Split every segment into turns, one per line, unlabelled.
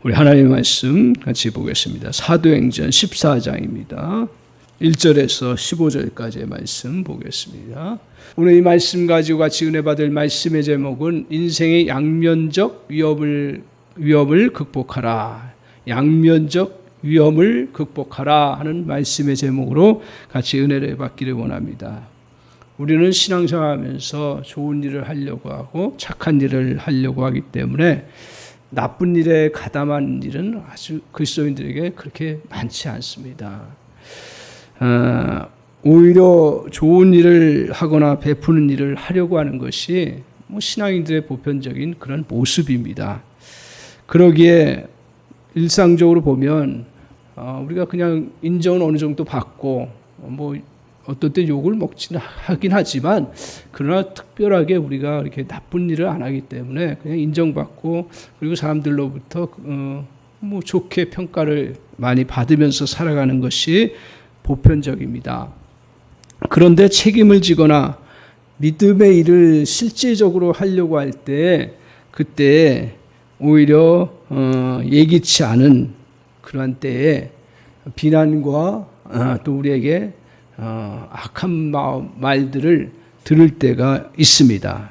우리 하나님의 말씀 같이 보겠습니다. 사도행전 14장입니다. 1절에서 15절까지의 말씀 보겠습니다. 오늘 이 말씀 가지고 같이 은혜 받을 말씀의 제목은 인생의 양면적 위험을 극복하라. 양면적 위험을 극복하라 하는 말씀의 제목으로 같이 은혜를 받기를 원합니다. 우리는 신앙생활하면서 좋은 일을 하려고 하고 착한 일을 하려고 하기 때문에 나쁜 일에 가담한 일은 아주 그리스도인들에게 그렇게 많지 않습니다. 오히려 좋은 일을 하거나 베푸는 일을 하려고 하는 것이 신앙인들의 보편적인 그런 모습입니다. 그러기에 일상적으로 보면 우리가 그냥 인정은 어느 정도 받고 어떤 때 욕을 먹지는 하긴 하지만 그러나 특별하게 우리가 이렇게 나쁜 일을 안 하기 때문에 그냥 인정받고 그리고 사람들로부터 좋게 평가를 많이 받으면서 살아가는 것이 보편적입니다. 그런데 책임을 지거나 믿음의 일을 실제적으로 하려고 할 때 그때 오히려 예기치 않은 그러한 때에 비난과 또 우리에게 악한 말들을 들을 때가 있습니다.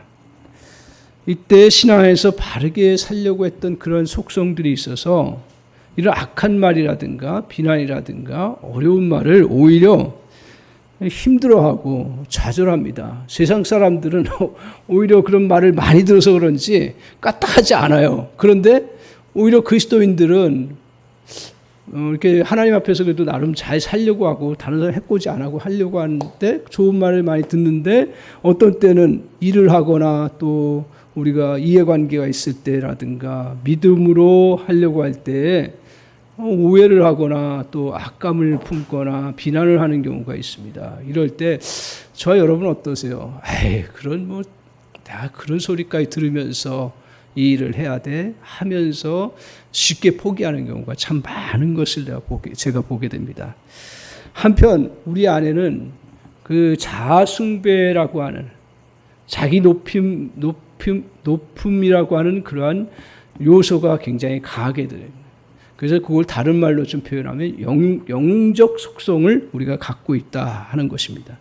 이때 신앙에서 바르게 살려고 했던 그런 속성들이 있어서 이런 악한 말이라든가 비난이라든가 어려운 말을 오히려 힘들어하고 좌절합니다. 세상 사람들은 오히려 그런 말을 많이 들어서 그런지 까딱하지 않아요. 그런데 오히려 그리스도인들은 이렇게 하나님 앞에서 그래도 나름 잘 살려고 하고 다른 사람 해코지 안 하고 하려고 하는데 좋은 말을 많이 듣는데 어떤 때는 일을 하거나 또 우리가 이해관계가 있을 때라든가 믿음으로 하려고 할 때 오해를 하거나 또 악감을 품거나 비난을 하는 경우가 있습니다. 이럴 때 저와 여러분 어떠세요? 내가 그런 소리까지 들으면서 이 일을 해야 돼 하면서 쉽게 포기하는 경우가 참 많은 것을 제가 보게 됩니다. 한편 우리 안에는 그 자아숭배라고 하는 자기 높음이라고 하는 그러한 요소가 굉장히 강하게 들어요. 그래서 그걸 다른 말로 좀 표현하면 영웅적 속성을 우리가 갖고 있다 하는 것입니다.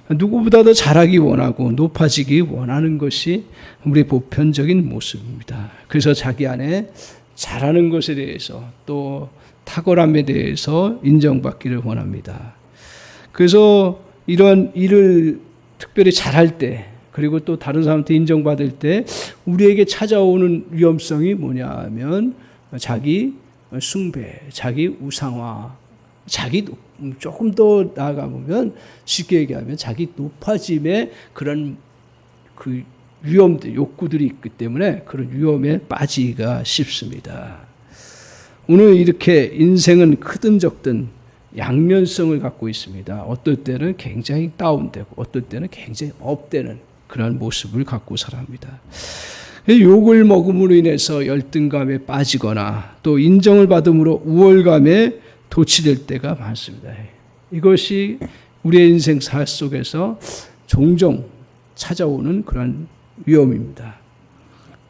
누구보다도 잘하기 원하고 높아지기 원하는 것이 우리 보편적인 모습입니다. 그래서 자기 안에 잘하는 것에 대해서 또 탁월함에 대해서 인정받기를 원합니다. 그래서 이런 일을 특별히 잘할 때 그리고 또 다른 사람한테 인정받을 때 우리에게 찾아오는 위험성이 뭐냐 하면 자기 숭배, 자기 우상화, 조금 더 나아가 보면 쉽게 얘기하면 자기 높아짐의 그런 그 위험들, 욕구들이 있기 때문에 그런 위험에 빠지기가 쉽습니다. 오늘 이렇게 인생은 크든 적든 양면성을 갖고 있습니다. 어떨 때는 굉장히 다운되고 어떨 때는 굉장히 업되는 그런 모습을 갖고 살아갑니다. 욕을 먹음으로 인해서 열등감에 빠지거나 또 인정을 받음으로 우월감에 도취될 때가 많습니다. 이것이 우리의 인생사 속에서 종종 찾아오는 그런 위험입니다.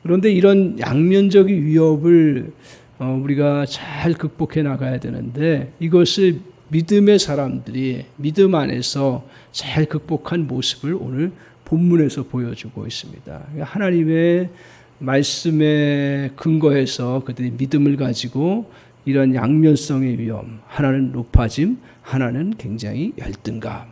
그런데 이런 양면적인 위협을 우리가 잘 극복해 나가야 되는데 이것을 믿음의 사람들이 믿음 안에서 잘 극복한 모습을 오늘 본문에서 보여주고 있습니다. 하나님의 말씀에 근거해서 그들이 믿음을 가지고 이런 양면성의 위험, 하나는 높아짐, 하나는 굉장히 열등감,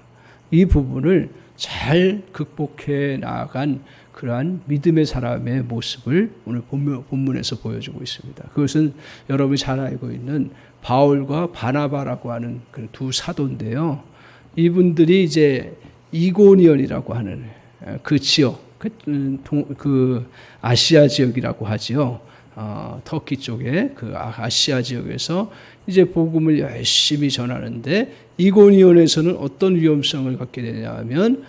이 부분을 잘 극복해 나간 그러한 믿음의 사람의 모습을 오늘 본문에서 보여주고 있습니다. 그것은 여러분이 잘 알고 있는 바울과 바나바라고 하는 그 두 사도인데요. 이분들이 이제 이고니온이라고 하는 그 지역, 그 아시아 지역이라고 하지요. 터키 쪽에 그 아시아 지역에서 이제 복음을 열심히 전하는데 이고니온에서는 어떤 위험성을 갖게 되냐면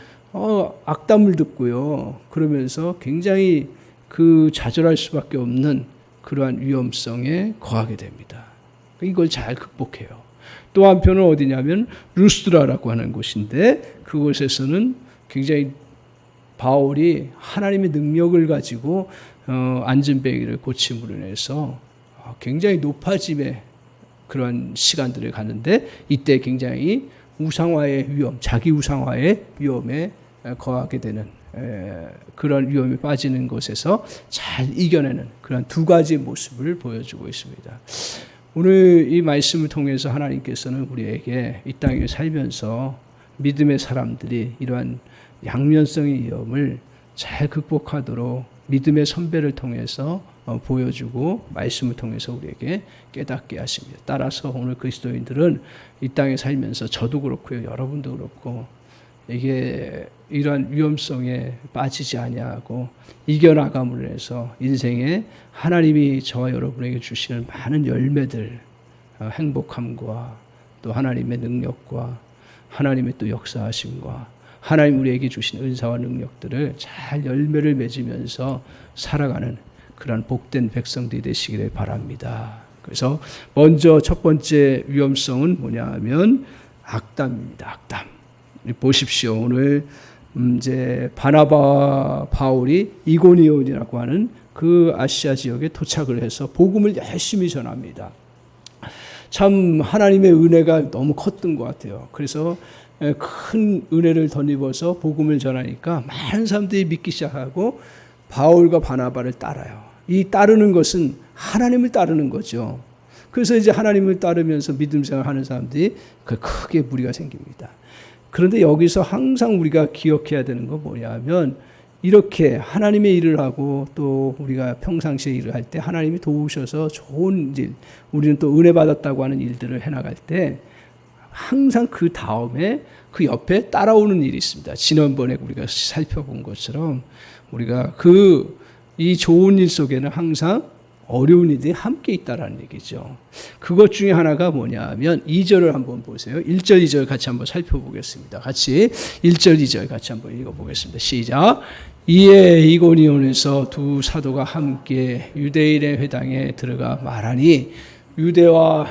악담을 듣고요. 그러면서 굉장히 그 좌절할 수밖에 없는 그러한 위험성에 거하게 됩니다. 이걸 잘 극복해요. 또 한편은 어디냐면 루스드라라고 하는 곳인데 그곳에서는 굉장히 바울이 하나님의 능력을 가지고 안전뱅이를 고침으로 인해서 굉장히 높아짐의 그런 시간들을 가는데 이때 굉장히 우상화의 위험, 자기 우상화의 위험에 거하게 되는 그런 위험에 빠지는 것에서 잘 이겨내는 그런 두 가지 모습을 보여주고 있습니다. 오늘 이 말씀을 통해서 하나님께서는 우리에게 이 땅에 살면서 믿음의 사람들이 이러한 양면성의 위험을 잘 극복하도록 믿음의 선배를 통해서 보여주고 말씀을 통해서 우리에게 깨닫게 하십니다. 따라서 오늘 그리스도인들은 이 땅에 살면서 저도 그렇고요, 여러분도 그렇고 이게 이러한 위험성에 빠지지 아니하고 이겨나감으로 해서 인생에 하나님이 저와 여러분에게 주시는 많은 열매들, 행복함과 또 하나님의 능력과 하나님의 또 역사하심과 하나님 우리에게 주신 은사와 능력들을 잘 열매를 맺으면서 살아가는 그런 복된 백성들이 되시기를 바랍니다. 그래서 먼저 첫 번째 위험성은 뭐냐 하면 악담입니다. 악담. 보십시오. 오늘 이제 바나바 바울이 이고니온이라고 하는 그 아시아 지역에 도착을 해서 복음을 열심히 전합니다. 참 하나님의 은혜가 너무 컸던 것 같아요. 그래서 큰 은혜를 덧입어서 복음을 전하니까 많은 사람들이 믿기 시작하고 바울과 바나바를 따라요. 이 따르는 것은 하나님을 따르는 거죠. 그래서 이제 하나님을 따르면서 믿음 생활하는 사람들이 크게 무리가 생깁니다. 그런데 여기서 항상 우리가 기억해야 되는 건 뭐냐면 이렇게 하나님의 일을 하고 또 우리가 평상시에 일을 할 때 하나님이 도우셔서 좋은 일, 우리는 또 은혜 받았다고 하는 일들을 해나갈 때 항상 그 다음에 그 옆에 따라오는 일이 있습니다. 지난번에 우리가 살펴본 것처럼 우리가 이 좋은 일 속에는 항상 어려운 일들이 함께 있다라는 얘기죠. 그것 중에 하나가 뭐냐 하면 2절을 한번 보세요. 1절, 2절 같이 한번 살펴보겠습니다. 같이 1절, 2절 같이 한번 읽어보겠습니다. 시작. 이에 이고니온에서 두 사도가 함께 유대인의 회당에 들어가 말하니 유대와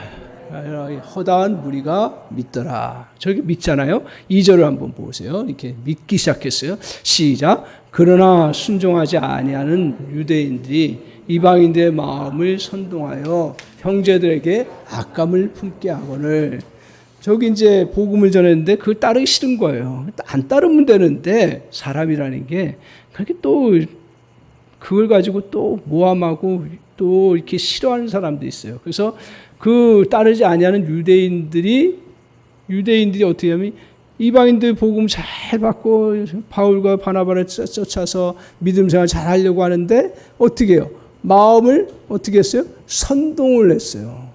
허다한 무리가 믿더라. 저기 믿잖아요. 2절을 한번 보세요. 이렇게 믿기 시작했어요. 시작. 그러나 순종하지 아니하는 유대인들이 이방인들의 마음을 선동하여 형제들에게 악감을 품게 하거늘. 저기 이제 복음을 전했는데 그걸 따르기 싫은 거예요. 안 따르면 되는데 사람이라는 게 그렇게 또 그걸 가지고 또 모함하고 또 이렇게 싫어하는 사람도 있어요. 그래서 그 따르지 아니하는 유대인들이 어떻게 하면 이방인들 복음 잘 받고 바울과 바나바를 쫓아서 믿음 생활 잘 하려고 하는데 어떻게 해요? 마음을 어떻게 했어요? 선동을 했어요.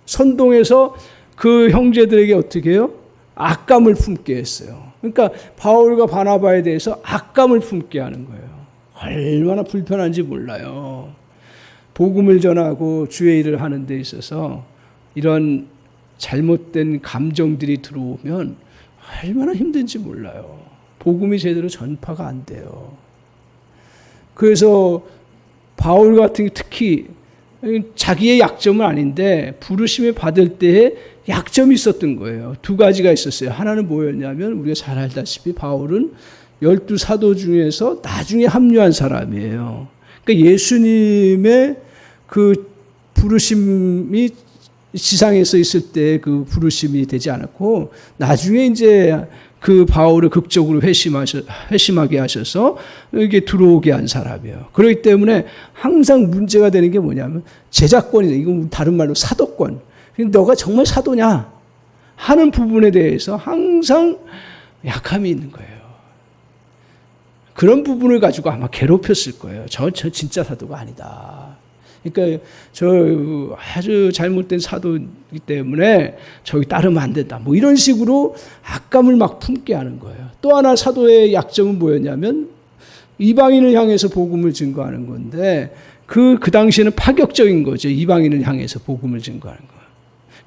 선동해서 그 형제들에게 어떻게 해요? 악감을 품게 했어요. 그러니까 바울과 바나바에 대해서 악감을 품게 하는 거예요. 얼마나 불편한지 몰라요. 복음을 전하고 주의 일을 하는 데 있어서 이런 잘못된 감정들이 들어오면 얼마나 힘든지 몰라요. 복음이 제대로 전파가 안 돼요. 그래서 바울 같은 특히 자기의 약점은 아닌데 부르심을 받을 때에 약점이 있었던 거예요. 두 가지가 있었어요. 하나는 뭐였냐면 우리가 잘 알다시피 바울은 12사도 중에서 나중에 합류한 사람이에요. 그러니까 예수님의 그 부르심이 지상에서 있을 때 그 부르심이 되지 않았고 나중에 이제 그 바울을 극적으로 회심하게 하셔서 여기에 들어오게 한 사람이에요. 그렇기 때문에 항상 문제가 되는 게 뭐냐면 제자권이다. 이건 다른 말로 사도권. 너가 정말 사도냐 하는 부분에 대해서 항상 약함이 있는 거예요. 그런 부분을 가지고 아마 괴롭혔을 거예요. 저 진짜 사도가 아니다. 그러니까 저 아주 잘못된 사도이기 때문에 저기 따르면 안 된다. 뭐 이런 식으로 악감을 막 품게 하는 거예요. 또 하나 사도의 약점은 뭐였냐면 이방인을 향해서 복음을 증거하는 건데 그 당시에는 파격적인 거죠. 이방인을 향해서 복음을 증거하는 거.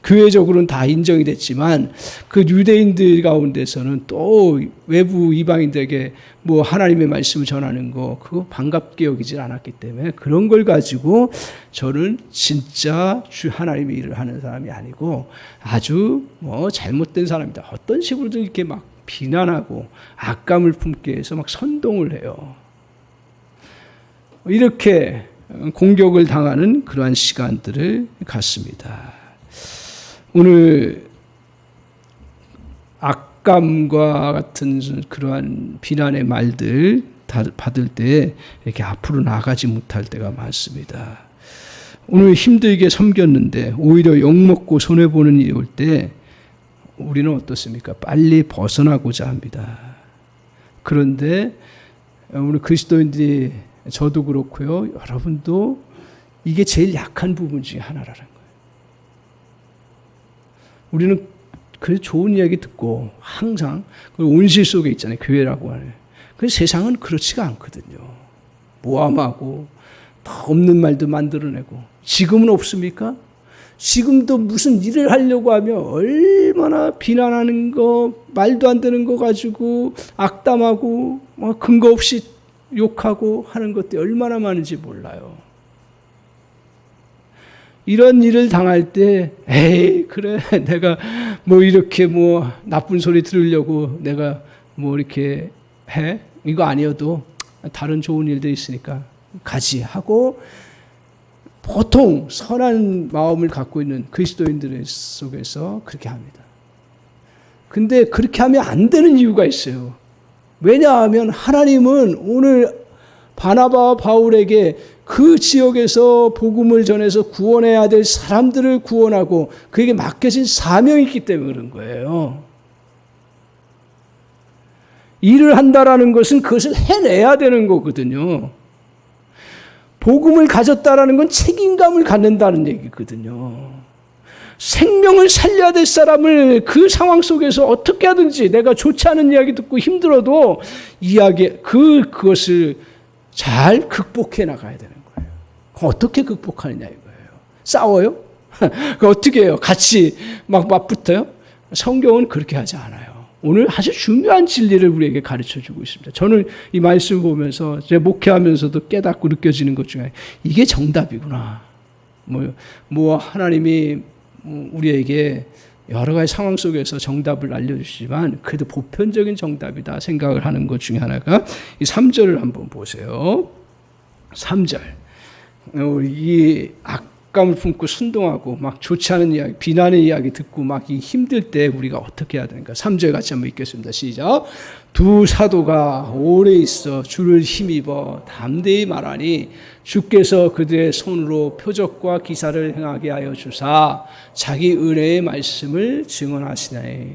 교회적으로는 다 인정이 됐지만 그 유대인들 가운데서는 또 외부 이방인들에게 뭐 하나님의 말씀을 전하는 거 그거 반갑게 여기질 않았기 때문에 그런 걸 가지고 저는 진짜 주 하나님의 일을 하는 사람이 아니고 아주 뭐 잘못된 사람이다. 어떤 식으로든 이렇게 막 비난하고 악감을 품게 해서 막 선동을 해요. 이렇게 공격을 당하는 그러한 시간들을 갖습니다. 오늘 악감과 같은 그러한 비난의 말들 받을 때 이렇게 앞으로 나가지 못할 때가 많습니다. 오늘 힘들게 섬겼는데 오히려 욕먹고 손해보는 일이 올 때 우리는 어떻습니까? 빨리 벗어나고자 합니다. 그런데 우리 그리스도인들이 저도 그렇고요. 여러분도 이게 제일 약한 부분 중에 하나라는 거예요. 우리는 그 좋은 이야기 듣고 항상 그 온실 속에 있잖아요. 교회라고 하는. 그 세상은 그렇지가 않거든요. 모함하고 더 없는 말도 만들어내고. 지금은 없습니까? 지금도 무슨 일을 하려고 하면 얼마나 비난하는 거, 말도 안 되는 거 가지고 악담하고 근거 없이 욕하고 하는 것들이 얼마나 많은지 몰라요. 이런 일을 당할 때, 에이, 그래, 내가 이렇게 나쁜 소리 들으려고 내가 이렇게 해? 이거 아니어도 다른 좋은 일들이 있으니까 가지 하고, 보통 선한 마음을 갖고 있는 그리스도인들 속에서 그렇게 합니다. 근데 그렇게 하면 안 되는 이유가 있어요. 왜냐하면 하나님은 오늘 바나바와 바울에게 그 지역에서 복음을 전해서 구원해야 될 사람들을 구원하고 그에게 맡겨진 사명이 있기 때문에 그런 거예요. 일을 한다라는 것은 그것을 해내야 되는 거거든요. 복음을 가졌다라는 건 책임감을 갖는다는 얘기거든요. 생명을 살려야 될 사람을 그 상황 속에서 어떻게 하든지 내가 좋지 않은 이야기 듣고 힘들어도 그것을 잘 극복해 나가야 되는 거예요. 어떻게 극복하느냐 이거예요. 싸워요? 그 어떻게 해요? 같이 맞붙어요? 성경은 그렇게 하지 않아요. 오늘 아주 중요한 진리를 우리에게 가르쳐 주고 있습니다. 저는 이 말씀을 보면서 제가 목회하면서도 깨닫고 느껴지는 것 중에 이게 정답이구나. 하나님이 우리에게 여러 가지 상황 속에서 정답을 알려주시지만 그래도 보편적인 정답이다 생각을 하는 것 중에 하나가 이 3절을 한번 보세요. 3절. 이 악감을 품고 순동하고 좋지 않은 이야기, 비난의 이야기 듣고 이 힘들 때 우리가 어떻게 해야 되는가. 3절 같이 한번 읽겠습니다. 시작. 두 사도가 오래 있어 주를 힘입어 담대히 말하니 주께서 그들의 손으로 표적과 기사를 행하게 하여 주사 자기 은혜의 말씀을 증언하시나니.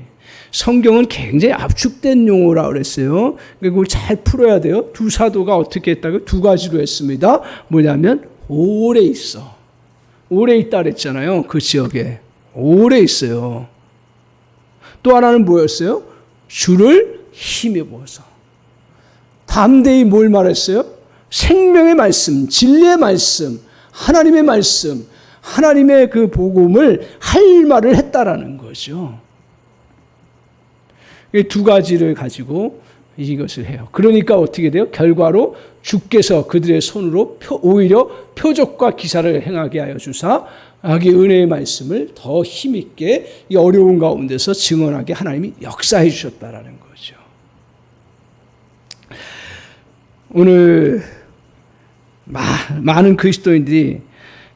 성경은 굉장히 압축된 용어라고 그랬어요. 그걸 잘 풀어야 돼요. 두 사도가 어떻게 했다고요? 두 가지로 했습니다. 뭐냐면 오래 있어. 오래 있다 그랬잖아요. 그 지역에. 오래 있어요. 또 하나는 뭐였어요? 주를 힘입어서. 담대히 뭘 말했어요? 생명의 말씀, 진리의 말씀, 하나님의 말씀, 하나님의 그 복음을 할 말을 했다라는 거죠. 이 두 가지를 가지고 이것을 해요. 그러니까 어떻게 돼요? 결과로 주께서 그들의 손으로 오히려 표적과 기사를 행하게 하여 주사 자기 은혜의 말씀을 더 힘있게 이 어려운 가운데서 증언하게 하나님이 역사해 주셨다라는 거죠. 오늘 많은 그리스도인들이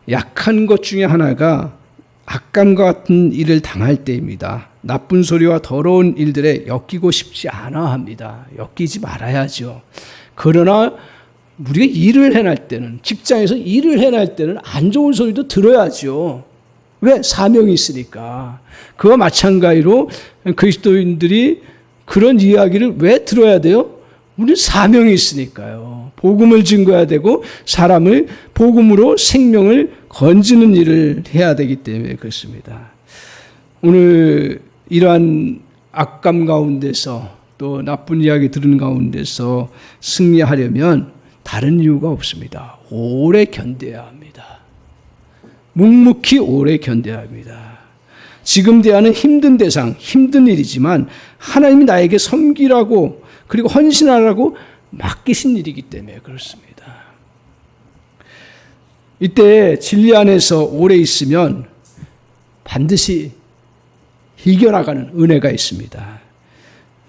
약한 것 중에 하나가 악감과 같은 일을 당할 때입니다. 나쁜 소리와 더러운 일들에 엮이고 싶지 않아 합니다. 엮이지 말아야죠. 그러나 우리가 일을 해낼 때는, 직장에서 일을 해낼 때는 안 좋은 소리도 들어야죠. 왜? 사명이 있으니까. 그와 마찬가지로 그리스도인들이 그런 이야기를 왜 들어야 돼요? 우리는 사명이 있으니까요. 복음을 증거해야 되고 사람을 복음으로 생명을 건지는 일을 해야 되기 때문에 그렇습니다. 오늘 이러한 악감 가운데서 또 나쁜 이야기 들은 가운데서 승리하려면 다른 이유가 없습니다. 오래 견뎌야 합니다. 묵묵히 오래 견뎌야 합니다. 지금 대하는 힘든 대상, 힘든 일이지만 하나님이 나에게 섬기라고 그리고 헌신하라고 맡기신 일이기 때문에 그렇습니다. 이때 진리 안에서 오래 있으면 반드시 이겨나가는 은혜가 있습니다.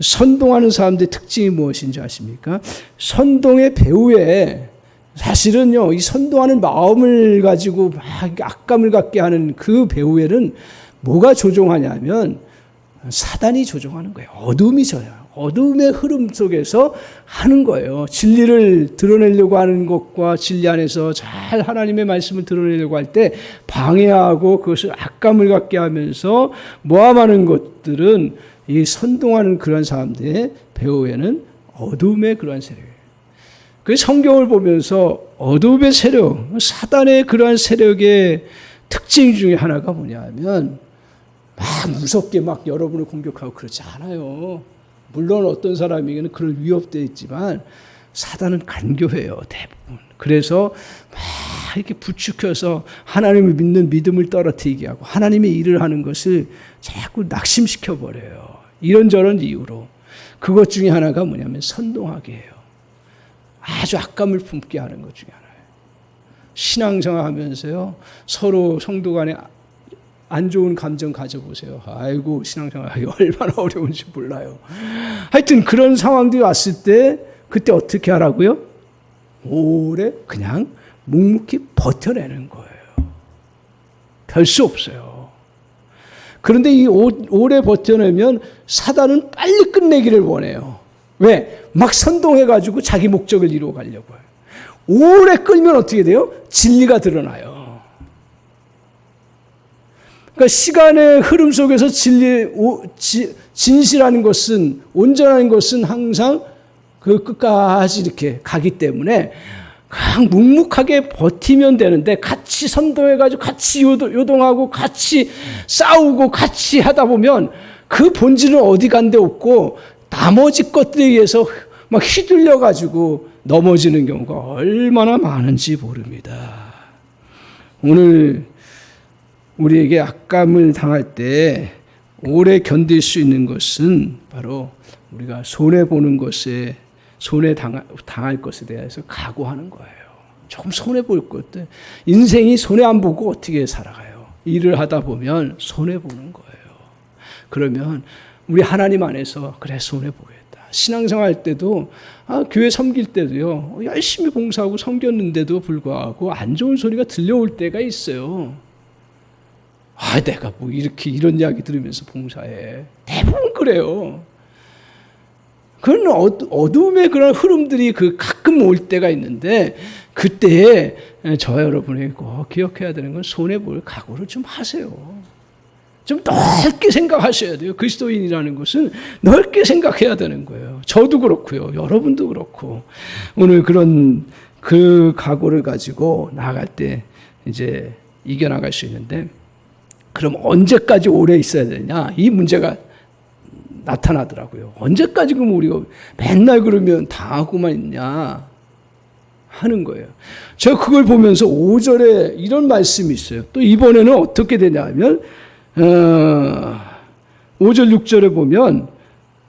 선동하는 사람들의 특징이 무엇인지 아십니까? 선동의 배후에 사실은요, 이 선동하는 마음을 가지고 막 악감을 갖게 하는 그 배후에는 뭐가 조종하냐면 사단이 조종하는 거예요. 어둠이 져요. 어둠의 흐름 속에서 하는 거예요. 진리를 드러내려고 하는 것과 진리 안에서 잘 하나님의 말씀을 드러내려고 할 때 방해하고 그것을 악감을 갖게 하면서 모함하는 것들은 이 선동하는 그런 사람들의 배후에는 어둠의 그러한 세력이에요. 그 성경을 보면서 어둠의 세력, 사단의 그러한 세력의 특징 중에 하나가 뭐냐면 막 무섭게 막 여러분을 공격하고 그러지 않아요. 물론 어떤 사람에게는 그런 위협되어 있지만 사단은 간교해요, 대부분. 그래서 막 이렇게 부추겨서 하나님을 믿는 믿음을 떨어뜨리게 하고 하나님의 일을 하는 것을 자꾸 낙심시켜 버려요. 이런저런 이유로. 그것 중에 하나가 뭐냐면 선동하게 해요. 아주 악감을 품게 하는 것 중에 하나예요. 신앙생활 하면서요, 서로 성도 간에 안 좋은 감정 가져보세요. 아이고, 신앙생활이 얼마나 어려운지 몰라요. 하여튼 그런 상황들이 왔을 때 그때 어떻게 하라고요? 오래 그냥 묵묵히 버텨내는 거예요. 별 수 없어요. 그런데 이 오래 버텨내면 사단은 빨리 끝내기를 원해요. 왜? 막 선동해가지고 자기 목적을 이루어 가려고 해요. 오래 끌면 어떻게 돼요? 진리가 드러나요. 그러니까 시간의 흐름 속에서 진실한 것은, 온전한 것은 항상 그 끝까지 이렇게 가기 때문에 그냥 묵묵하게 버티면 되는데 같이 선동해가지고 같이 요동하고 같이 싸우고 같이 하다 보면 그 본질은 어디 간 데 없고 나머지 것들에 의해서 막 휘둘려가지고 넘어지는 경우가 얼마나 많은지 모릅니다. 오늘 우리에게 악감을 당할 때 오래 견딜 수 있는 것은 바로 우리가 손해보는 것에, 당할 것에 대해서 각오하는 거예요. 조금 손해볼 것들. 인생이 손해 안 보고 어떻게 살아가요? 일을 하다 보면 손해보는 거예요. 그러면 우리 하나님 안에서 그래, 손해보겠다. 신앙생활 때도, 교회 섬길 때도요, 열심히 봉사하고 섬겼는데도 불구하고 안 좋은 소리가 들려올 때가 있어요. 내가 뭐 이렇게 이런 이야기 들으면서 봉사해. 대부분 그래요. 그런 어둠의 그런 흐름들이 가끔 올 때가 있는데, 그때 저와 여러분에게 꼭 기억해야 되는 건 손해볼 각오를 좀 하세요. 좀 넓게 생각하셔야 돼요. 그리스도인이라는 것은 넓게 생각해야 되는 거예요. 저도 그렇고요. 여러분도 그렇고. 오늘 그런 그 각오를 가지고 나아갈 때 이제 이겨나갈 수 있는데, 그럼 언제까지 오래 있어야 되냐? 이 문제가 나타나더라고요. 언제까지 그럼 우리가 맨날 그러면 당하고만 있냐 하는 거예요. 제가 그걸 보면서 5절에 이런 말씀이 있어요. 또 이번에는 어떻게 되냐면 5절 6절에 보면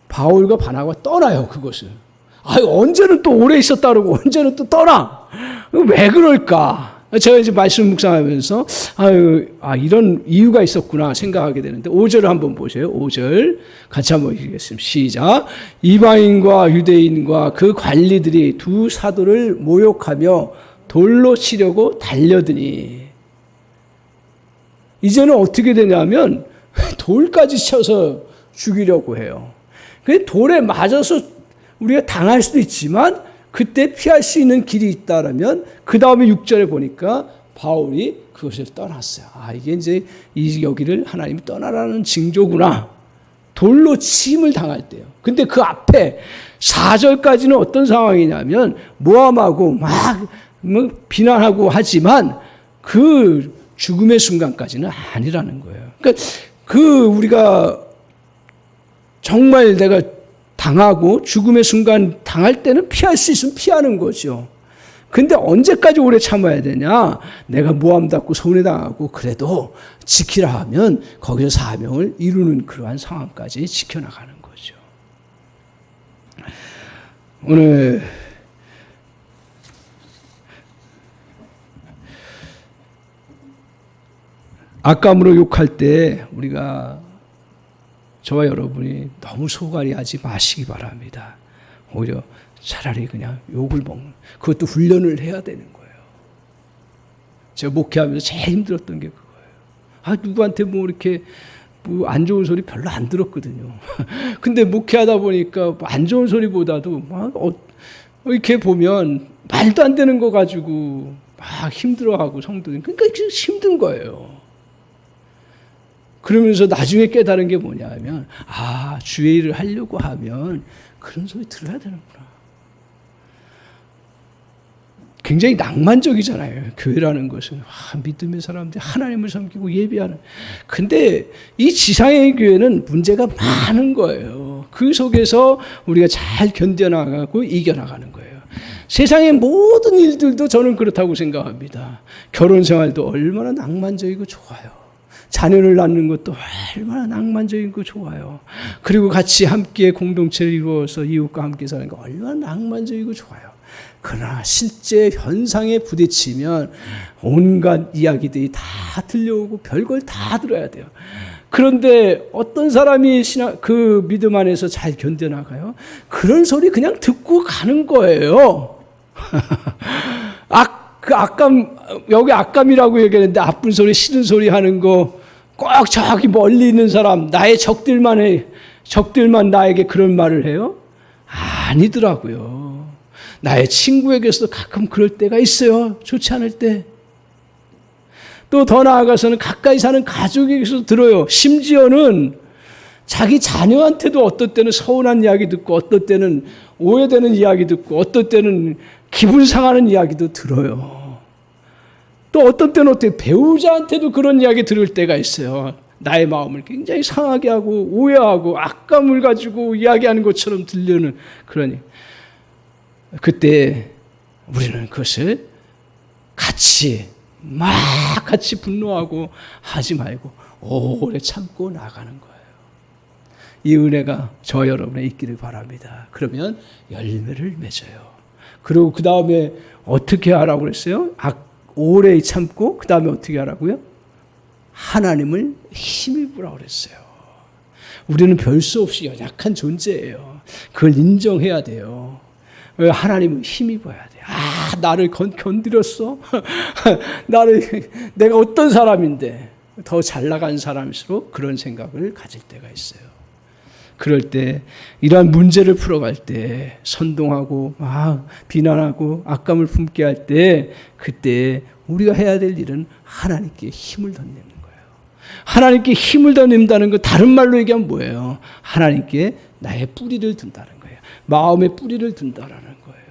바울과 바나바가 떠나요. 그것을. 언제는 또 오래 있었다 그러고 언제는 또 떠나. 왜 그럴까? 제가 이제 말씀 묵상하면서 이런 이유가 있었구나 생각하게 되는데 5절을 한번 보세요. 5절 같이 한번 읽겠습니다. 시작. 이방인과 유대인과 그 관리들이 두 사도를 모욕하며 돌로 치려고 달려드니. 이제는 어떻게 되냐면 돌까지 쳐서 죽이려고 해요. 그 돌에 맞아서 우리가 당할 수도 있지만 그때 피할 수 있는 길이 있다라면 그 다음에 6절에 보니까 바울이 그것을 떠났어요. 이게 이제 여기를 하나님이 떠나라는 징조구나. 돌로 침을 당할 때요. 근데 그 앞에 4절까지는 어떤 상황이냐면 모함하고 막 비난하고 하지만 그 죽음의 순간까지는 아니라는 거예요. 그러니까 우리가 정말 내가 당하고 죽음의 순간 당할 때는 피할 수 있으면 피하는 거죠. 근데 언제까지 오래 참아야 되냐? 내가 모함받고 손해당하고 그래도 지키라 하면 거기서 사명을 이루는 그러한 상황까지 지켜나가는 거죠. 오늘 악감으로 욕할 때 우리가 저와 여러분이 너무 소갈이 하지 마시기 바랍니다. 오히려 차라리 그냥 욕을 먹는, 그것도 훈련을 해야 되는 거예요. 제가 목회하면서 제일 힘들었던 게 그거예요. 누구한테 뭐 이렇게 뭐 안 좋은 소리 별로 안 들었거든요. 근데 목회하다 보니까 안 좋은 소리보다도 막 이렇게 보면 말도 안 되는 거 가지고 막 힘들어하고 성도들, 그러니까 힘든 거예요. 그러면서 나중에 깨달은 게 뭐냐 하면, 주의 일을 하려고 하면 그런 소리 들어야 되는구나. 굉장히 낭만적이잖아요. 교회라는 것은 믿음의 사람들이 하나님을 섬기고 예배하는. 근데 이 지상의 교회는 문제가 많은 거예요. 그 속에서 우리가 잘 견뎌나가고 이겨나가는 거예요. 세상의 모든 일들도 저는 그렇다고 생각합니다. 결혼 생활도 얼마나 낭만적이고 좋아요. 자녀를 낳는 것도 얼마나 낭만적이고 좋아요. 그리고 같이 함께 공동체를 이루어서 이웃과 함께 사는 거 얼마나 낭만적이고 좋아요. 그러나 실제 현상에 부딪히면 온갖 이야기들이 다 들려오고 별걸 다 들어야 돼요. 그런데 어떤 사람이 그 믿음 안에서 잘 견뎌나가요? 그런 소리 그냥 듣고 가는 거예요. 여기 악감이라고 얘기했는데 나쁜 소리, 싫은 소리 하는 거 꼭 저기 멀리 있는 사람, 나의 적들만 나에게 그런 말을 해요? 아니더라고요. 나의 친구에게서도 가끔 그럴 때가 있어요. 좋지 않을 때. 또 더 나아가서는 가까이 사는 가족에게서도 들어요. 심지어는 자기 자녀한테도 어떨 때는 서운한 이야기 듣고, 어떨 때는 오해되는 이야기 듣고, 어떨 때는 기분 상하는 이야기도 들어요. 또 어떤 때는 배우자한테도 그런 이야기 들을 때가 있어요. 나의 마음을 굉장히 상하게 하고 오해하고 악감을 가지고 이야기하는 것처럼 들려는 그러니, 그때 우리는 그것을 같이 분노하고 하지 말고 오래 참고 나가는 거예요. 이 은혜가 저 여러분에 있기를 바랍니다. 그러면 열매를 맺어요. 그리고 그 다음에 어떻게 하라고 그랬어요? 오래 참고 그 다음에 어떻게 하라고요? 하나님을 힘입으라고 그랬어요. 우리는 별 수 없이 연약한 존재예요. 그걸 인정해야 돼요. 하나님은 힘입어야 돼요. 나를 건드렸어? 내가 어떤 사람인데 더 잘 나간 사람일수록 그런 생각을 가질 때가 있어요. 그럴 때 이러한 문제를 풀어갈 때 선동하고 막 비난하고 악감을 품게 할 때, 그때 우리가 해야 될 일은 하나님께 힘을 덧내는 거예요. 하나님께 힘을 덧낸다는 거 다른 말로 얘기하면 뭐예요? 하나님께 나의 뿌리를 둔다는 거예요. 마음의 뿌리를 둔다라는 거예요.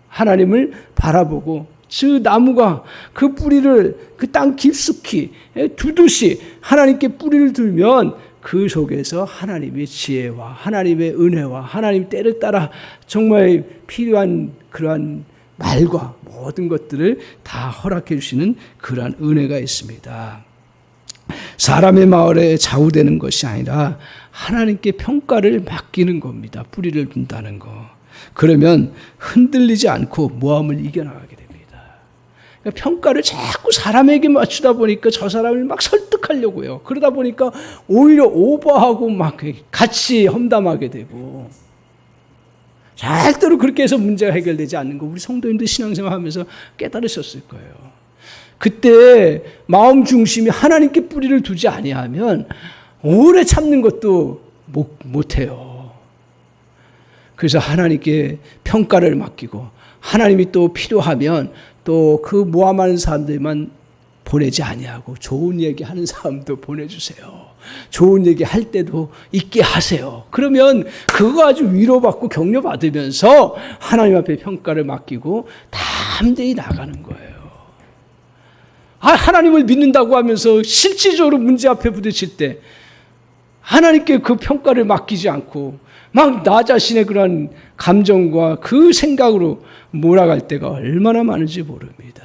하나님을 바라보고 그 나무가 그 뿌리를 그 땅 깊숙이 두듯이 하나님께 뿌리를 두면 그 속에서 하나님의 지혜와 하나님의 은혜와 하나님 때를 따라 정말 필요한 그러한 말과 모든 것들을 다 허락해 주시는 그러한 은혜가 있습니다. 사람의 마을에 좌우되는 것이 아니라 하나님께 평가를 맡기는 겁니다. 뿌리를 둔다는 거. 그러면 흔들리지 않고 모함을 이겨나가게 됩니다. 평가를 자꾸 사람에게 맞추다 보니까 저 사람을 막 설득하려고요. 그러다 보니까 오히려 오버하고 막 같이 험담하게 되고, 절대로 그렇게 해서 문제가 해결되지 않는 거 우리 성도님들 신앙생활 하면서 깨달으셨을 거예요. 그때 마음 중심이 하나님께 뿌리를 두지 아니하면 오래 참는 것도 못해요. 그래서 하나님께 평가를 맡기고, 하나님이 또 필요하면 또 그 모함하는 사람들만 보내지 아니하고 좋은 얘기하는 사람도 보내주세요. 좋은 얘기 할 때도 있게 하세요. 그러면 그거 아주 위로받고 격려받으면서 하나님 앞에 평가를 맡기고 담대히 나가는 거예요. 하나님을 믿는다고 하면서 실질적으로 문제 앞에 부딪힐 때 하나님께 그 평가를 맡기지 않고 막 나 자신의 그런 감정과 그 생각으로 몰아갈 때가 얼마나 많은지 모릅니다.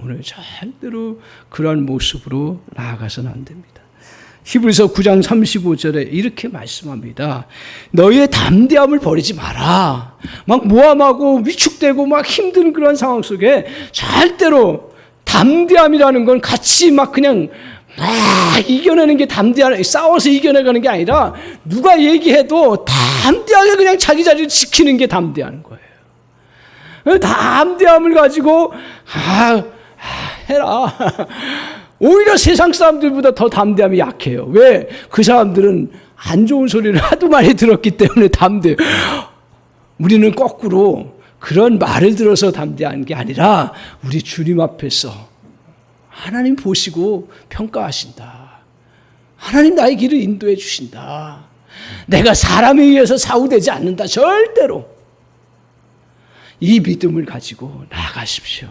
오늘 절대로 그런 모습으로 나아가서는 안 됩니다. 히브리서 9장 35절에 이렇게 말씀합니다. 너희의 담대함을 버리지 마라. 막 모함하고 위축되고 막 힘든 그런 상황 속에 절대로 담대함이라는 건 같이 막 그냥 막 이겨내는 게 담대한, 싸워서 이겨내가는 게 아니라 누가 얘기해도 담대하게 그냥 자기 자리를 지키는 게 담대한 거예요. 담대함을 가지고 해라. 오히려 세상 사람들보다 더 담대함이 약해요. 왜? 그 사람들은 안 좋은 소리를 하도 많이 들었기 때문에 담대해요. 우리는 거꾸로 그런 말을 들어서 담대한 게 아니라 우리 주님 앞에서 하나님 보시고 평가하신다. 하나님 나의 길을 인도해 주신다. 내가 사람에 의해서 사후되지 않는다. 절대로. 이 믿음을 가지고 나아가십시오.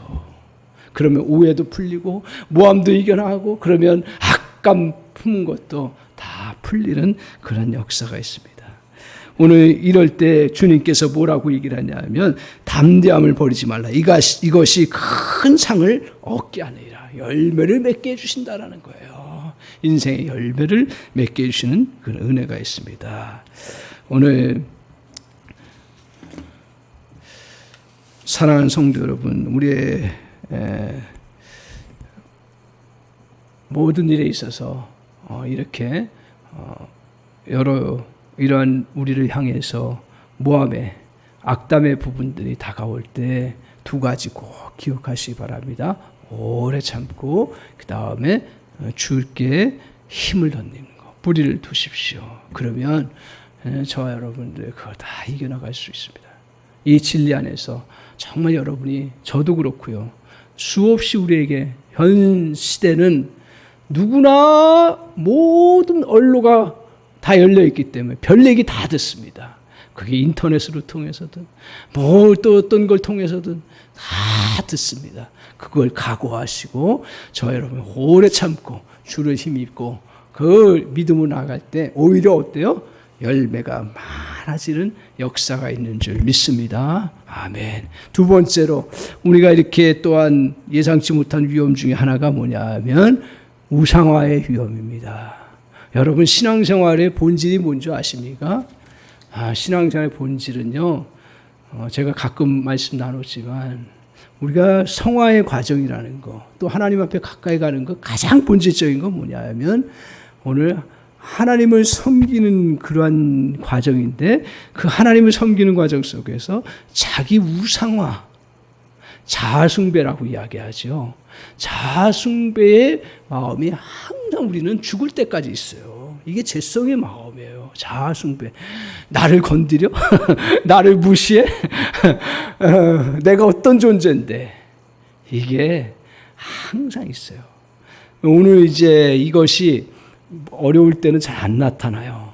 그러면 오해도 풀리고 모함도 이겨나가고 그러면 악감 품은 것도 다 풀리는 그런 역사가 있습니다. 오늘 이럴 때 주님께서 뭐라고 얘기를 하냐면 담대함을 버리지 말라. 이것이 큰 상을 얻게 하느니라. 열매를 맺게 해주신다라는 거예요. 인생의 열매를 맺게 해주시는 그런 은혜가 있습니다. 오늘 사랑하는 성도 여러분, 우리의 모든 일에 있어서 이렇게 여러 이러한 우리를 향해서 모함의 악담의 부분들이 다가올 때 두 가지 꼭 기억하시기 바랍니다. 오래 참고 그 다음에 주께 힘을 던지는 거, 뿌리를 두십시오. 그러면 저와 여러분들 그거 다 이겨나갈 수 있습니다. 이 진리 안에서 정말 여러분이, 저도 그렇고요, 수없이 우리에게 현 시대는 누구나 모든 언로가 다 열려있기 때문에 별 얘기 다 듣습니다. 그게 인터넷으로 통해서든 뭐 또 어떤 걸 통해서든 다 듣습니다. 그걸 각오하시고 저 여러분 오래 참고 주를 힘입고 그 믿음으로 나갈 때 오히려 어때요? 열매가 많아지는 역사가 있는 줄 믿습니다. 아멘. 두 번째로 우리가 이렇게 또한 예상치 못한 위험 중에 하나가 뭐냐면 우상화의 위험입니다. 여러분 신앙생활의 본질이 뭔지 아십니까? 신앙생활의 본질은요, 제가 가끔 말씀 나눴지만 우리가 성화의 과정이라는 거, 또 하나님 앞에 가까이 가는 거, 가장 본질적인 건 뭐냐면 오늘 하나님을 섬기는 그러한 과정인데, 그 하나님을 섬기는 과정 속에서 자기 우상화, 자아숭배라고 이야기하죠. 자아숭배의 마음이 항상 우리는 죽을 때까지 있어요. 이게 죄성의 마음이에요. 자아숭배. 나를 건드려? 나를 무시해? 내가 어떤 존재인데? 이게 항상 있어요. 오늘 이제 이것이 어려울 때는 잘 안 나타나요.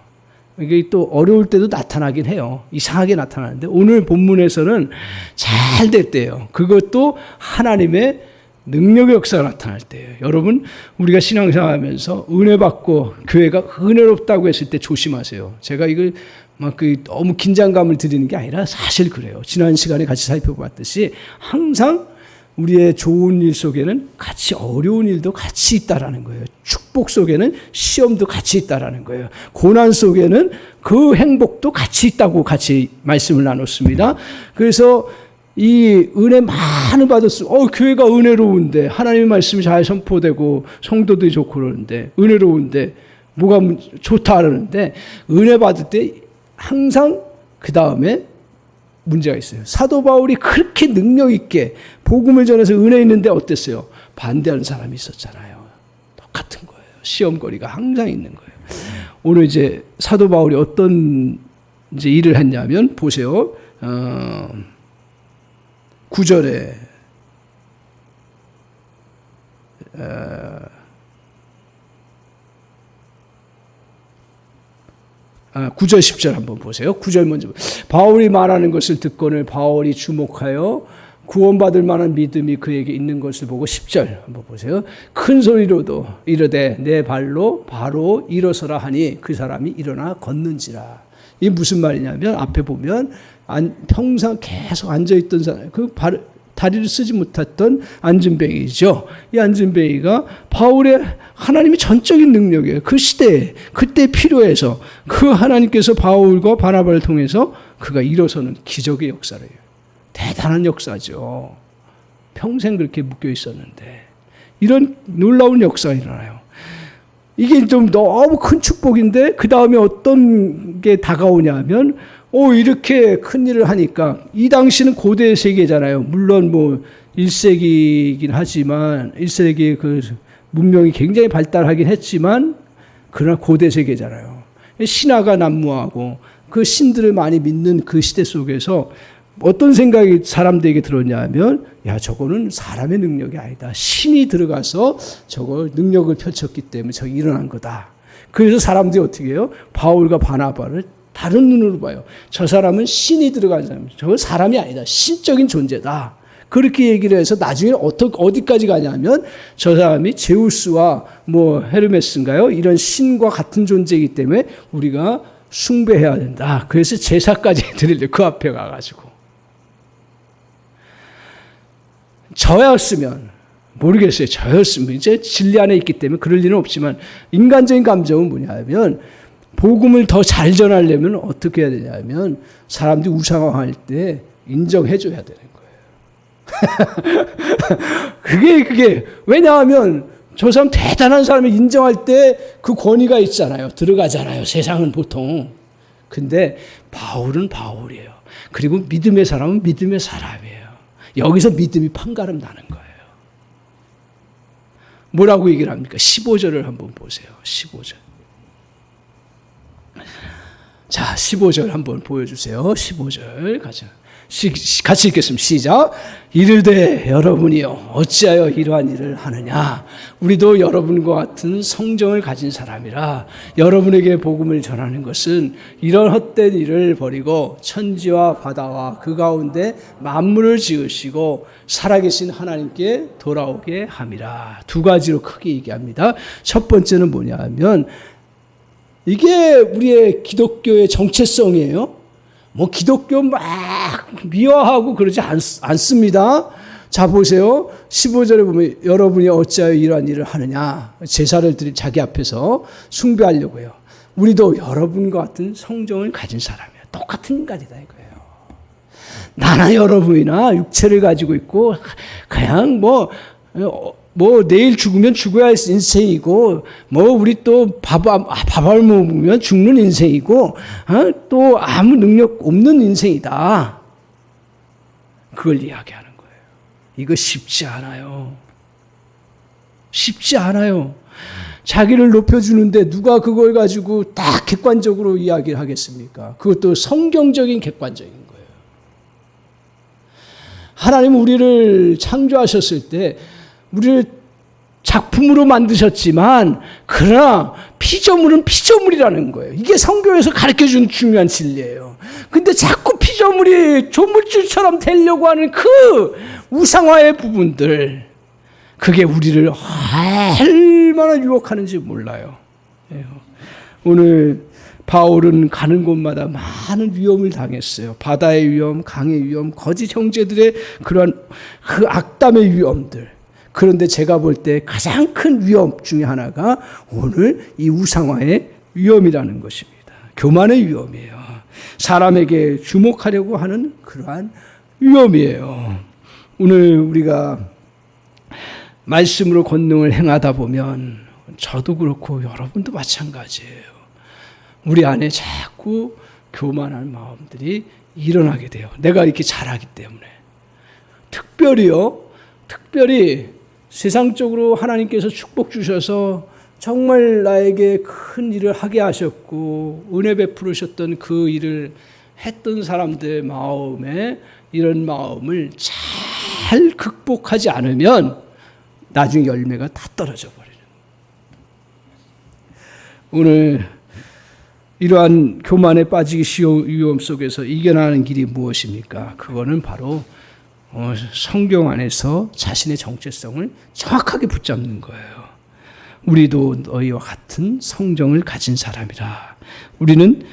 이게 또 어려울 때도 나타나긴 해요. 이상하게 나타나는데 오늘 본문에서는 잘 됐대요. 그것도 하나님의 능력의 역사가 나타날 때예요. 여러분, 우리가 신앙생활하면서 은혜 받고 교회가 은혜롭다고 했을 때 조심하세요. 제가 이걸 막 너무 긴장감을 드리는 게 아니라 사실 그래요. 지난 시간에 같이 살펴봤듯이 항상 우리의 좋은 일 속에는 같이 어려운 일도 같이 있다라는 거예요. 축복 속에는 시험도 같이 있다라는 거예요. 고난 속에는 그 행복도 같이 있다고 같이 말씀을 나눴습니다. 그래서 이 은혜 많이 받았어. 교회가 은혜로운데 하나님의 말씀이 잘 선포되고 성도들이 좋고 그러는데 은혜로운데 뭐가 좋다 그러는데 은혜 받을 때 항상 그 다음에 문제가 있어요. 사도 바울이 그렇게 능력 있게 복음을 전해서 은혜 있는데 어땠어요? 반대하는 사람이 있었잖아요. 똑같은 거예요. 시험거리가 항상 있는 거예요. 오늘 이제 사도 바울이 어떤 이제 일을 했냐면 보세요. 9절에 9절 10절 한번 보세요. 9절 먼저. 바울이 말하는 것을 듣거늘 바울이 주목하여 구원받을 만한 믿음이 그에게 있는 것을 보고 10절 한번 보세요. 큰 소리로도 이르되 내 발로 바로 일어서라 하니 그 사람이 일어나 걷는지라. 이게 무슨 말이냐면 앞에 보면 평생 계속 앉아있던 사람, 다리를 쓰지 못했던 안진뱅이죠. 이 안진뱅이가 바울의 하나님의 전적인 능력이에요. 그 시대에 그때 필요해서 그 하나님께서 바울과 바나바를 통해서 그가 일어서는 기적의 역사를 해요. 대단한 역사죠. 평생 그렇게 묶여 있었는데 이런 놀라운 역사가 일어나요. 이게 좀 너무 큰 축복인데 그 다음에 어떤 게 다가오냐면 이렇게 큰 일을 하니까 이 당시는 고대 세계잖아요. 물론 뭐 1세기이긴 하지만 1세기 그 문명이 굉장히 발달하긴 했지만 그러나 고대 세계잖아요. 신화가 난무하고 그 신들을 많이 믿는 그 시대 속에서 어떤 생각이 사람들에게 들었냐면 야 저거는 사람의 능력이 아니다. 신이 들어가서 저거 능력을 펼쳤기 때문에 저게 일어난 거다. 그래서 사람들이 어떻게 해요? 바울과 바나바를 다른 눈으로 봐요. 저 사람은 신이 들어간 사람, 저건 사람이 아니다. 신적인 존재다. 그렇게 얘기를 해서 나중에 어디까지 가냐면 저 사람이 제우스와 뭐 헤르메스인가요? 이런 신과 같은 존재이기 때문에 우리가 숭배해야 된다. 그래서 제사까지 드리려 그 앞에 가가지고 저였으면 모르겠어요. 저였으면 이제 진리 안에 있기 때문에 그럴 일은 없지만 인간적인 감정은 뭐냐면 복음을 더 잘 전하려면 어떻게 해야 되냐면 사람들이 우상화할 때 인정해 줘야 되는 거예요. 그게 왜냐하면 저 사람 대단한 사람을 인정할 때 그 권위가 있잖아요. 들어가잖아요. 세상은 보통. 근데 바울은 바울이에요. 그리고 믿음의 사람은 믿음의 사람이에요. 여기서 믿음이 판가름 나는 거예요. 뭐라고 얘기를 합니까? 15절을 한번 보세요. 15절. 자, 15절 한번 보여주세요. 15절 가자. 같이 읽겠습니다. 시작. 이르되 여러분이요 어찌하여 이러한 일을 하느냐. 우리도 여러분과 같은 성정을 가진 사람이라 여러분에게 복음을 전하는 것은 이런 헛된 일을 버리고 천지와 바다와 그 가운데 만물을 지으시고 살아계신 하나님께 돌아오게 함이라. 두 가지로 크게 얘기합니다. 첫 번째는 뭐냐 하면 이게 우리의 기독교의 정체성이에요. 뭐 기독교 막 미화하고 그러지 않습니다. 자 보세요. 15절에 보면 여러분이 어찌하여 이러한 일을 하느냐. 제사를 드린 자기 앞에서 숭배하려고 해요. 우리도 여러분과 같은 성정을 가진 사람이에요. 똑같은 인간이다 이거예요. 나나 여러분이나 육체를 가지고 있고 그냥 뭐 내일 죽으면 죽어야 할 인생이고, 우리 또 밥을 먹으면 죽는 인생이고, 또 아무 능력 없는 인생이다. 그걸 이야기하는 거예요. 이거 쉽지 않아요. 쉽지 않아요. 자기를 높여주는데 누가 그걸 가지고 딱 객관적으로 이야기를 하겠습니까? 그것도 성경적인 객관적인 거예요. 하나님은 우리를 창조하셨을 때, 우리를 작품으로 만드셨지만 그러나 피조물은 피조물이라는 거예요. 이게 성경에서 가르쳐주는 중요한 진리예요. 근데 자꾸 피조물이 조물주처럼 되려고 하는 그 우상화의 부분들, 그게 우리를 얼마나 유혹하는지 몰라요. 오늘 바울은 가는 곳마다 많은 위험을 당했어요. 바다의 위험, 강의 위험, 거짓 형제들의 그러한 그 악담의 위험들. 그런데 제가 볼 때 가장 큰 위험 중에 하나가 오늘 이 우상화의 위험이라는 것입니다. 교만의 위험이에요. 사람에게 주목하려고 하는 그러한 위험이에요. 오늘 우리가 말씀으로 권능을 행하다 보면 저도 그렇고 여러분도 마찬가지예요. 우리 안에 자꾸 교만한 마음들이 일어나게 돼요. 내가 이렇게 잘하기 때문에. 특별히 세상적으로 하나님께서 축복 주셔서 정말 나에게 큰 일을 하게 하셨고 은혜 베푸셨던 그 일을 했던 사람들의 마음에 이런 마음을 잘 극복하지 않으면 나중에 열매가 다 떨어져 버리는. 오늘 이러한 교만에 빠지기 쉬운 위험 속에서 이겨나가는 길이 무엇입니까? 그거는 바로 성경 안에서 자신의 정체성을 정확하게 붙잡는 거예요. 우리도 너희와 같은 성정을 가진 사람이라. 우리는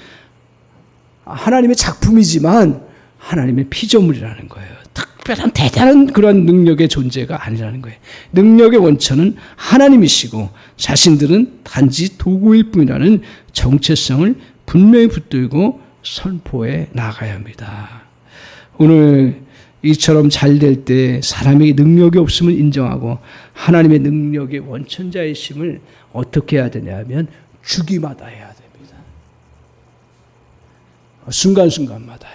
하나님의 작품이지만 하나님의 피조물이라는 거예요. 특별한 대단한 그런 능력의 존재가 아니라는 거예요. 능력의 원천은 하나님이시고 자신들은 단지 도구일 뿐이라는 정체성을 분명히 붙들고 선포해 나가야 합니다. 오늘 이처럼 잘 될 때 사람에게 능력이 없음을 인정하고 하나님의 능력의 원천자이심을 어떻게 해야 되냐 면 주기마다 해야 됩니다. 순간순간마다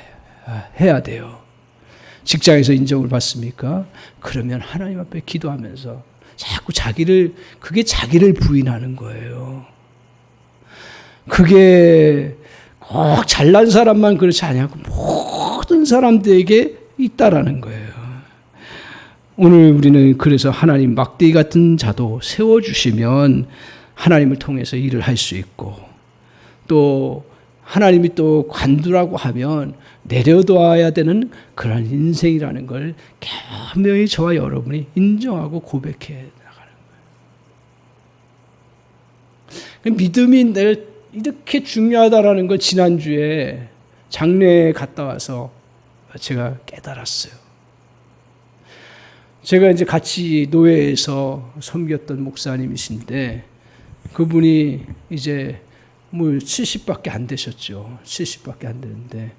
해야 돼요. 직장에서 인정을 받습니까? 그러면 하나님 앞에 기도하면서 자꾸 그게 자기를 부인하는 거예요. 그게 꼭 잘난 사람만 그렇지 않냐고 모든 사람들에게 있다라는 거예요. 오늘 우리는 그래서 하나님 막대기 같은 자도 세워주시면 하나님을 통해서 일을 할 수 있고, 또 하나님이 또 관두라고 하면 내려둬야 되는 그런 인생이라는 걸 겸허히 저와 여러분이 인정하고 고백해 나가는 거예요. 믿음이 내가 이렇게 중요하다라는 걸 지난주에 장례에 갔다 와서 제가 깨달았어요. 제가 이제 같이 노예에서 섬겼던 목사님이신데 그분이 이제 뭐 70밖에 안 되셨죠. 70밖에 안 되는데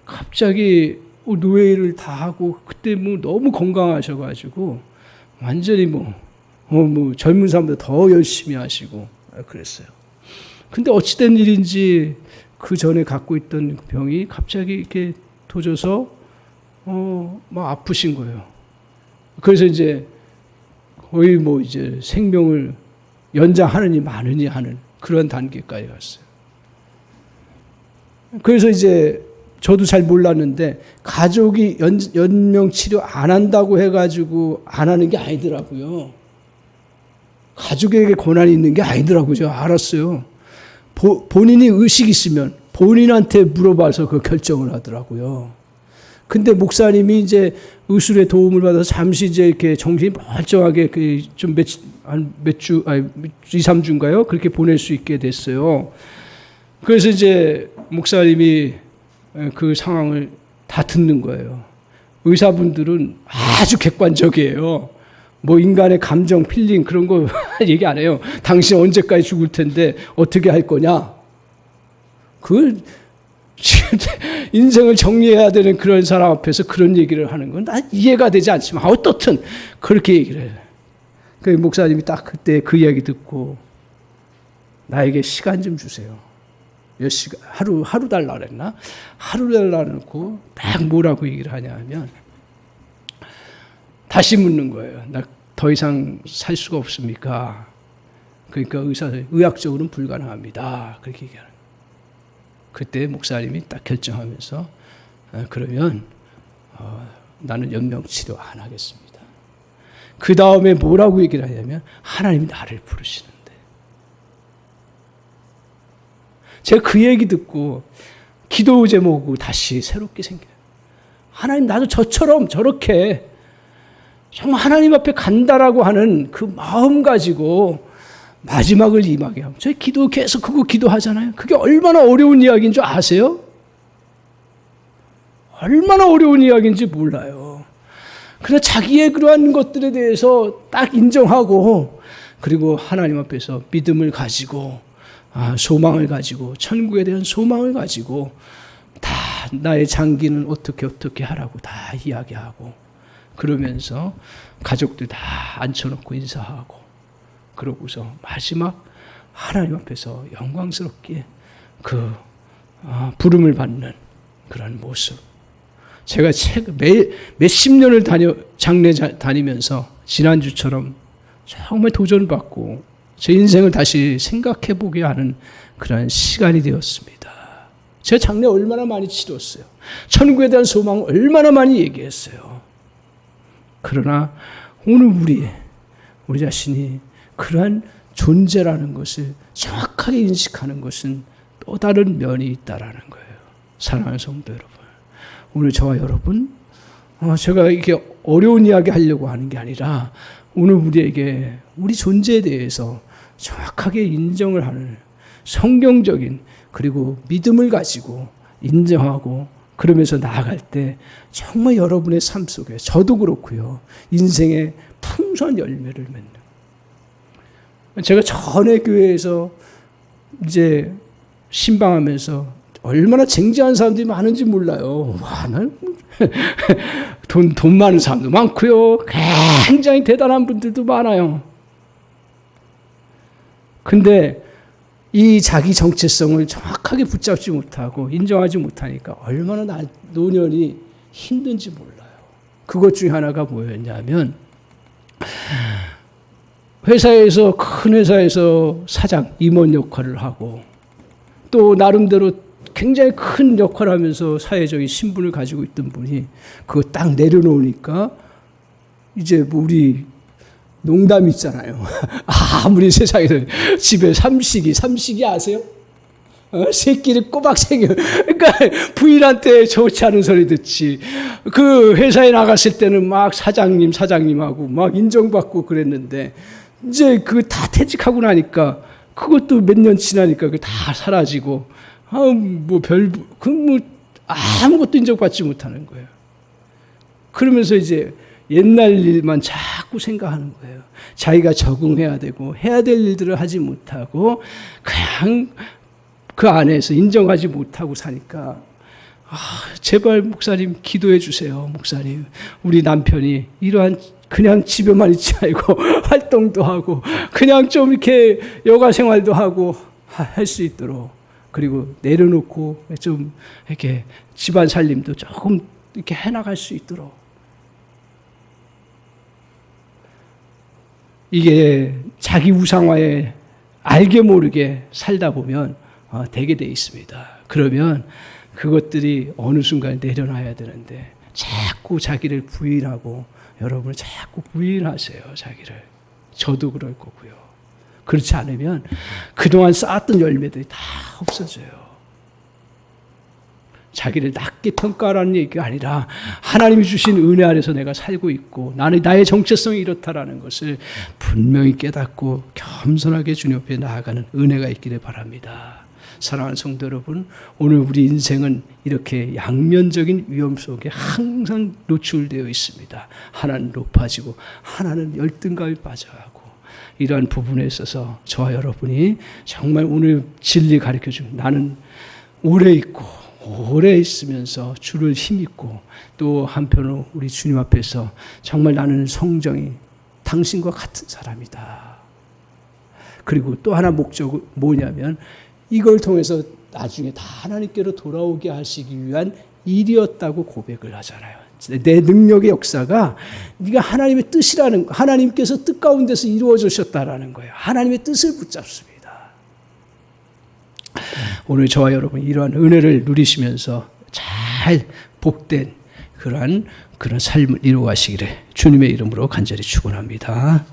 갑자기 노예를 다 하고 그때 뭐 너무 건강하셔가지고 완전히 뭐 젊은 사람보다 더 열심히 하시고 그랬어요. 근데 어찌된 일인지 그 전에 갖고 있던 병이 갑자기 이렇게 도져서 막 아프신 거예요. 그래서 이제 거의 뭐 이제 생명을 연장하느니 마느니 하는 그런 단계까지 갔어요. 그래서 이제 저도 잘 몰랐는데 가족이 연명 치료 안 한다고 해가지고 안 하는 게 아니더라고요. 가족에게 권한이 있는 게 아니더라고요. 제가 알았어요. 본인이 의식이 있으면 본인한테 물어봐서 그 결정을 하더라고요. 근데 목사님이 이제 의술의 도움을 받아서 잠시 이제 이렇게 정신이 멀쩡하게 좀 몇 주, 2, 3주인가요? 그렇게 보낼 수 있게 됐어요. 그래서 이제 목사님이 그 상황을 다 듣는 거예요. 의사분들은 아주 객관적이에요. 뭐 인간의 감정, 필링 그런 거 얘기 안 해요. 당신 언제까지 죽을 텐데 어떻게 할 거냐? 그 인생을 정리해야 되는 그런 사람 앞에서 그런 얘기를 하는 건 난 이해가 되지 않지만 어떻든 그렇게 얘기를 해요. 그 목사님이 딱 그때 그 이야기 듣고 나에게 시간 좀 주세요. 몇 시간, 하루 달라 그랬나? 하루 달라 놓고 딱 뭐라고 얘기를 하냐 하면 다시 묻는 거예요. 나 더 이상 살 수가 없습니까? 그러니까 의학적으로는 불가능합니다. 그렇게 얘기하는 거예요. 그때 목사님이 딱 결정하면서 그러면 나는 연명치료 안 하겠습니다. 그 다음에 뭐라고 얘기를 하냐면 하나님이 나를 부르시는데. 제가 그 얘기 듣고 기도 제목을 다시 새롭게 생겨요. 하나님 나도 저처럼 저렇게 정말 하나님 앞에 간다라고 하는 그 마음 가지고 마지막을 임하게 하고 저희 기도 계속 그거 기도하잖아요. 그게 얼마나 어려운 이야기인 줄 아세요? 얼마나 어려운 이야기인지 몰라요. 그래서 자기의 그러한 것들에 대해서 딱 인정하고 그리고 하나님 앞에서 믿음을 가지고 소망을 가지고 천국에 대한 소망을 가지고 다 나의 장기는 어떻게 하라고 다 이야기하고 그러면서 가족들 다 앉혀놓고 인사하고 그러고서 마지막 하나님 앞에서 영광스럽게 그 부름을 받는 그런 모습. 제가 몇십 년을 장례 다니면서 지난주처럼 정말 도전받고 제 인생을 다시 생각해보게 하는 그런 시간이 되었습니다. 제가 장례 얼마나 많이 치렀어요. 천국에 대한 소망 얼마나 많이 얘기했어요. 그러나 오늘 우리 자신이 그러한 존재라는 것을 정확하게 인식하는 것은 또 다른 면이 있다라는 거예요. 사랑하는 성도 여러분, 오늘 저와 여러분, 제가 이렇게 어려운 이야기 하려고 하는 게 아니라 오늘 우리에게 우리 존재에 대해서 정확하게 인정을 하는 성경적인 그리고 믿음을 가지고 인정하고 그러면서 나아갈 때 정말 여러분의 삶 속에 저도 그렇고요. 인생의 풍성한 열매를 맺는. 제가 전에 교회에서 이제 신방하면서 얼마나 쟁쟁한 사람들이 많은지 몰라요. 와, 난 돈 많은 사람도 많고요. 굉장히 대단한 분들도 많아요. 근데 이 자기 정체성을 정확하게 붙잡지 못하고 인정하지 못하니까 얼마나 노년이 힘든지 몰라요. 그것 중에 하나가 뭐였냐면 회사에서 큰 회사에서 사장, 임원 역할을 하고 또 나름대로 굉장히 큰 역할을 하면서 사회적인 신분을 가지고 있던 분이 그거 딱 내려놓으니까 이제 뭐 우리 농담 있잖아요. 아무리 세상에서 집에 삼식이 아세요? 새끼를 꼬박 새겨. 그러니까 부인한테 좋지 않은 소리 듣지. 그 회사에 나갔을 때는 막 사장님하고 막 인정받고 그랬는데 이제 그 다 퇴직하고 나니까 그것도 몇 년 지나니까 그 다 사라지고 아무것도 인정받지 못하는 거예요. 그러면서 이제 옛날 일만 자꾸 생각하는 거예요. 자기가 적응해야 되고 해야 될 일들을 하지 못하고 그냥 그 안에서 인정하지 못하고 사니까 제발 목사님 기도해 주세요. 목사님 우리 남편이 이러한 그냥 집에만 있지 말고 활동도 하고 그냥 좀 이렇게 여가 생활도 하고 할 수 있도록 그리고 내려놓고 좀 이렇게 집안 살림도 조금 이렇게 해나갈 수 있도록 이게 자기 우상화에 알게 모르게 살다 보면 되게 돼 있습니다. 그러면 그것들이 어느 순간에 내려놔야 되는데 자꾸 자기를 부인하고 여러분은 자꾸 부인하세요. 자기를. 저도 그럴 거고요. 그렇지 않으면 그동안 쌓았던 열매들이 다 없어져요. 자기를 낮게 평가하라는 얘기가 아니라 하나님이 주신 은혜 아래서 내가 살고 있고 나의 정체성이 이렇다라는 것을 분명히 깨닫고 겸손하게 주님 앞에 나아가는 은혜가 있기를 바랍니다. 사랑하는 성도 여러분, 오늘 우리 인생은 이렇게 양면적인 위험 속에 항상 노출되어 있습니다. 하나는 높아지고 하나는 열등감에 빠져가고 이러한 부분에 있어서 저와 여러분이 정말 오늘 진리 가르쳐주면 나는 오래 있고 오래 있으면서 주를 힘입고 또 한편으로 우리 주님 앞에서 정말 나는 성정이 당신과 같은 사람이다. 그리고 또 하나 목적은 뭐냐면 이걸 통해서 나중에 다 하나님께로 돌아오게 하시기 위한 일이었다고 고백을 하잖아요. 내 능력의 역사가 네가 하나님의 뜻이라는 하나님께서 뜻 가운데서 이루어지셨다라는 거예요. 하나님의 뜻을 붙잡습니다. 오늘 저와 여러분 이러한 은혜를 누리시면서 잘 복된 그런 삶을 이루어가시기를 주님의 이름으로 간절히 축원합니다.